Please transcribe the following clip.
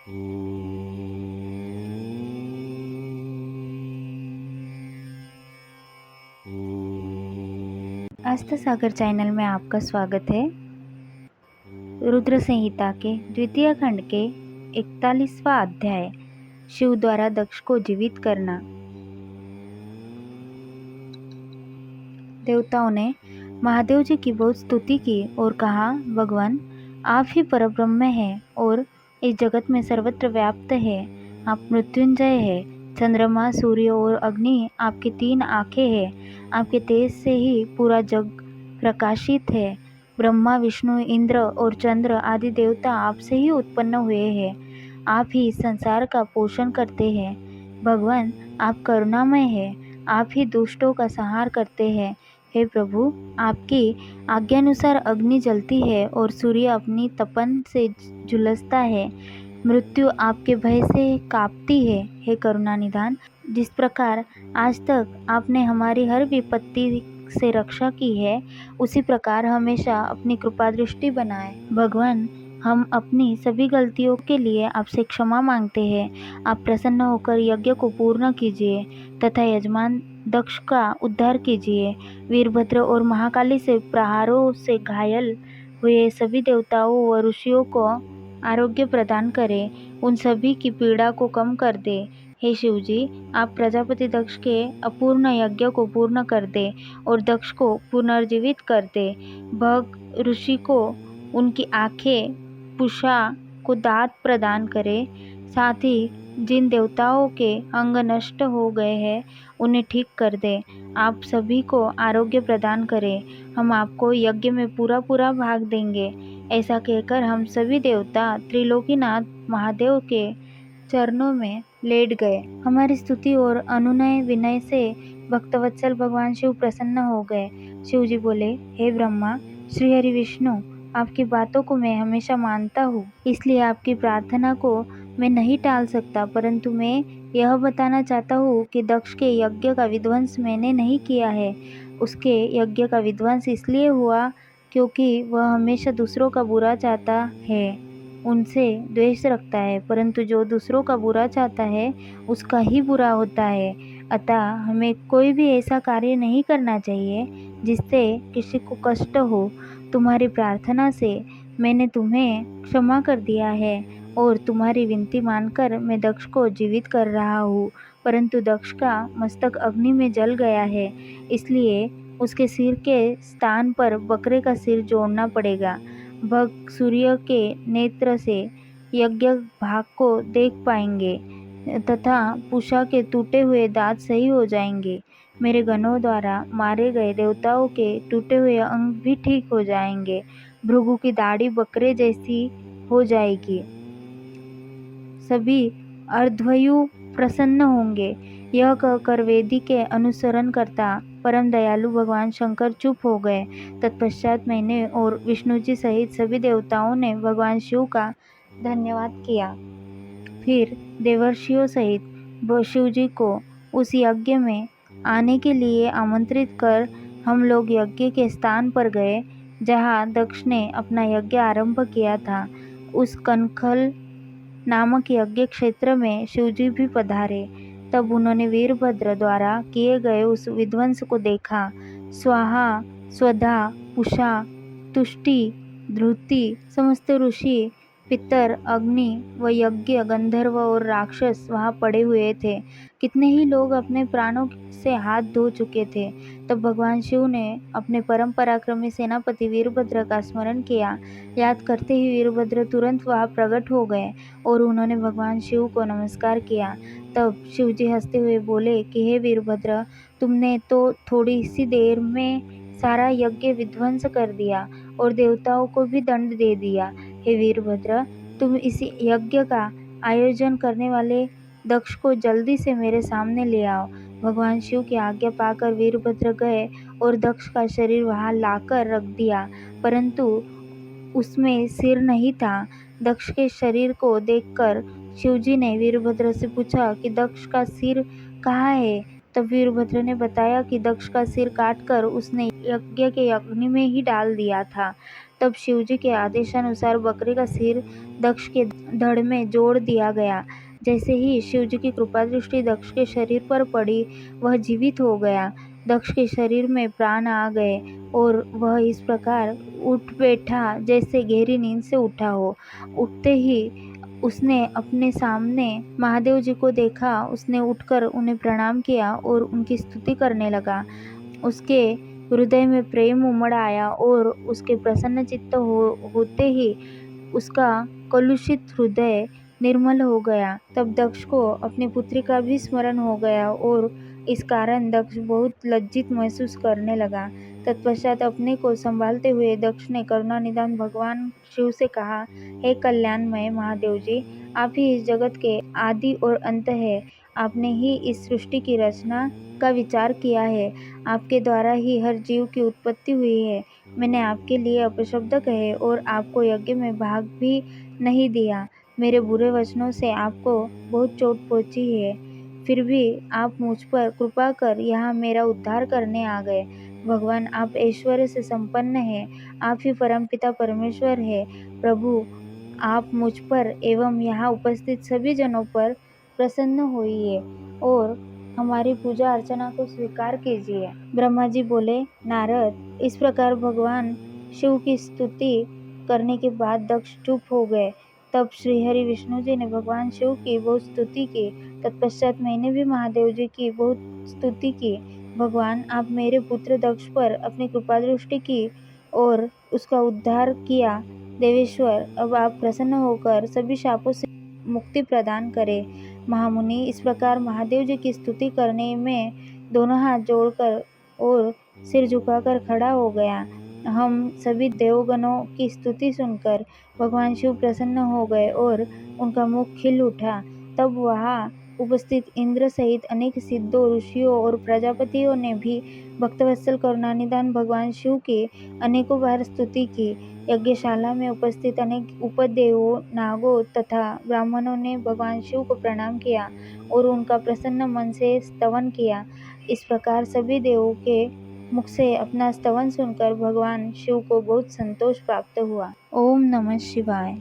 आस्था सागर channel में आपका स्वागत है। रुद्र संहिता के द्वितीय खंड के 41वां अध्याय, शिव द्वारा दक्ष को जीवित करना। देवताओं ने महादेव जी की बहुत स्तुति की और कहा, भगवान आप ही परब्रह्म हैं और इस जगत में सर्वत्र व्याप्त है। आप मृत्युंजय है। चंद्रमा, सूर्य और अग्नि आपकी 3 आंखें हैं। आपके तेज से ही पूरा जग प्रकाशित है। ब्रह्मा, विष्णु, इंद्र और चंद्र आदि देवता आपसे ही उत्पन्न हुए हैं। आप ही इस संसार का पोषण करते हैं। भगवान आप करुणामय हैं। आप ही दुष्टों का संहार करते हैं। हे प्रभु, आपकी आज्ञानुसार अग्नि जलती है और सूर्य अपनी तपन से झुलसता है। मृत्यु आपके भय से कांपती है। हे करुणा निधान, जिस प्रकार आज तक आपने हमारी हर विपत्ति से रक्षा की है, उसी प्रकार हमेशा अपनी कृपा दृष्टि बनाए। भगवान, हम अपनी सभी गलतियों के लिए आपसे क्षमा मांगते हैं। आप प्रसन्न होकर यज्ञ को पूर्ण कीजिए तथा यजमान दक्ष का उद्धार कीजिए। वीरभद्र और महाकाली से प्रहारों से घायल हुए सभी देवताओं व ऋषियों को आरोग्य प्रदान करें। उन सभी की पीड़ा को कम कर दे। हे शिवजी, आप प्रजापति दक्ष के अपूर्ण यज्ञ को पूर्ण कर दे और दक्ष को पुनर्जीवित कर दे। भग ऋषि को उनकी आंखें, पुषा को दांत प्रदान करे। साथ ही जिन देवताओं के अंग नष्ट हो गए हैं, उन्हें ठीक कर दे। आप सभी को आरोग्य प्रदान करें। हम आपको यज्ञ में पूरा पूरा भाग देंगे। ऐसा कहकर हम सभी देवता त्रिलोकीनाथ महादेव के चरणों में लेट गए। हमारी स्तुति और अनुनय विनय से भक्तवत्सल भगवान शिव प्रसन्न हो गए। शिव जी बोले, हे ब्रह्मा, श्री हरि विष्णु, आपकी बातों को मैं हमेशा मानता हूँ, इसलिए आपकी प्रार्थना को मैं नहीं टाल सकता। परंतु मैं यह बताना चाहता हूँ कि दक्ष के यज्ञ का विध्वंस मैंने नहीं किया है। उसके यज्ञ का विध्वंस इसलिए हुआ क्योंकि वह हमेशा दूसरों का बुरा चाहता है, उनसे द्वेष रखता है। परंतु जो दूसरों का बुरा चाहता है, उसका ही बुरा होता है। अतः हमें कोई भी ऐसा कार्य नहीं करना चाहिए जिससे किसी को कष्ट हो। तुम्हारी प्रार्थना से मैंने तुम्हें क्षमा कर दिया है और तुम्हारी विनती मानकर मैं दक्ष को जीवित कर रहा हूँ। परंतु दक्ष का मस्तक अग्नि में जल गया है, इसलिए उसके सिर के स्थान पर बकरे का सिर जोड़ना पड़ेगा। भक्त सूर्य के नेत्र से यज्ञ भाग को देख पाएंगे तथा पूषा के टूटे हुए दांत सही हो जाएंगे। मेरे गणों द्वारा मारे गए देवताओं के टूटे हुए अंग भी ठीक हो जाएंगे। भृगु की दाढ़ी बकरे जैसी हो जाएगी। सभी अर्धवयु प्रसन्न होंगे। यह कहकर वेदी के अनुसरण करता परम दयालु भगवान शंकर चुप हो गए। तत्पश्चात मैंने और विष्णु जी सहित सभी देवताओं ने भगवान शिव का धन्यवाद किया। फिर देवर्षियों सहित शिव जी को उस यज्ञ में आने के लिए आमंत्रित कर हम लोग यज्ञ के स्थान पर गए जहाँ दक्ष ने अपना यज्ञ आरंभ किया था। उस कनखल नामक यज्ञ क्षेत्र में शिवजी भी पधारे। तब उन्होंने वीरभद्र द्वारा किए गए उस विध्वंस को देखा। स्वाहा, स्वधा, पुषा, तुष्टि, धृति, समस्त ऋषि, पितर, अग्नि व यज्ञ, गंधर्व और राक्षस वहाँ पड़े हुए थे। कितने ही लोग अपने प्राणों से हाथ धो चुके थे। तब भगवान शिव ने अपने परम पराक्रमी सेनापति वीरभद्र का स्मरण किया। याद करते ही वीरभद्र तुरंत वहाँ प्रकट हो गए और उन्होंने भगवान शिव को नमस्कार किया। तब शिव जी हंसते हुए बोले कि हे वीरभद्र, तुमने तो थोड़ी सी देर में सारा यज्ञ विध्वंस कर दिया और देवताओं को भी दंड दे दिया। हे वीरभद्र, तुम इस यज्ञ का आयोजन करने वाले दक्ष को जल्दी से मेरे सामने ले आओ। भगवान शिव की आज्ञा पाकर वीरभद्र गए और दक्ष का शरीर वहां लाकर रख दिया, परंतु उसमें सिर नहीं था। दक्ष के शरीर को देखकर शिवजी ने वीरभद्र से पूछा कि दक्ष का सिर कहाँ है। तब वीरभद्र ने बताया कि दक्ष का सिर काटकर उसने यज्ञ के अग्नि में ही डाल दिया था। तब शिवजी के आदेशानुसार बकरे का सिर दक्ष के धड़ में जोड़ दिया गया। जैसे ही शिवजी की कृपा दृष्टि दक्ष के शरीर पर पड़ी, वह जीवित हो गया। दक्ष के शरीर में प्राण आ गए और वह इस प्रकार उठ बैठा जैसे गहरी नींद से उठा हो। उठते ही उसने अपने सामने महादेव जी को देखा। उसने उठकर उन्हें प्रणाम किया और उनकी स्तुति करने लगा। उसके हृदय में प्रेम उमड़ आया और उसके प्रसन्न चित्त होते ही उसका कलुषित हृदय निर्मल हो गया। तब दक्ष को अपनी पुत्री का भी स्मरण हो गया और इस कारण दक्ष बहुत लज्जित महसूस करने लगा। तत्पश्चात अपने को संभालते हुए दक्ष ने करुणानिधान भगवान शिव से कहा, हे कल्याणमय महादेव जी, आप ही इस जगत के आदि और अंत है। आपने ही इस सृष्टि की रचना का विचार किया है। आपके द्वारा ही हर जीव की उत्पत्ति हुई है। मैंने आपके लिए अपशब्द कहे और आपको यज्ञ में भाग भी नहीं दिया। मेरे बुरे वचनों से आपको बहुत चोट पहुंची है, फिर भी आप मुझ पर कृपा कर यहाँ मेरा उद्धार करने आ गए। भगवान, आप ऐश्वर्य से संपन्न हैं। आप ही परमपिता परमेश्वर है। प्रभु, आप मुझ पर एवं यहाँ उपस्थित सभी जनों पर प्रसन्न होइए और हमारी पूजा अर्चना को स्वीकार कीजिए। ब्रह्मा जी बोले, नारद, इस प्रकार भगवान शिव की स्तुति करने के बाद दक्ष चुप हो गए। तब श्रीहरि विष्णु जी ने भगवान शिव की बहुत स्तुति की। तत्पश्चात मैंने भी महादेव जी की बहुत स्तुति की। भगवान, आप मेरे पुत्र दक्ष पर अपनी कृपा दृष्टि की और उसका उद्धार किया। देवेश्वर, अब आप प्रसन्न होकर सभी शापों से मुक्ति प्रदान करें। महामुनि इस प्रकार महादेव जी की स्तुति करने में दोनों हाथ जोड़कर और सिर झुकाकर खड़ा हो गया। हम सभी देवगणों की स्तुति सुनकर भगवान शिव प्रसन्न हो गए और उनका मुख खिल उठा। तब वहाँ उपस्थित इंद्र सहित अनेक सिद्धों, ऋषियों और प्रजापतियों ने भी भक्तवत्सल करुणानिधान भगवान शिव की अनेकों बार स्तुति की। यज्ञशाला में उपस्थित अनेक उपदेवों, नागों तथा ब्राह्मणों ने भगवान शिव को प्रणाम किया और उनका प्रसन्न मन से स्तवन किया। इस प्रकार सभी देवों के मुख से अपना स्तवन सुनकर भगवान शिव को बहुत संतोष प्राप्त हुआ। ओम नमः शिवाय।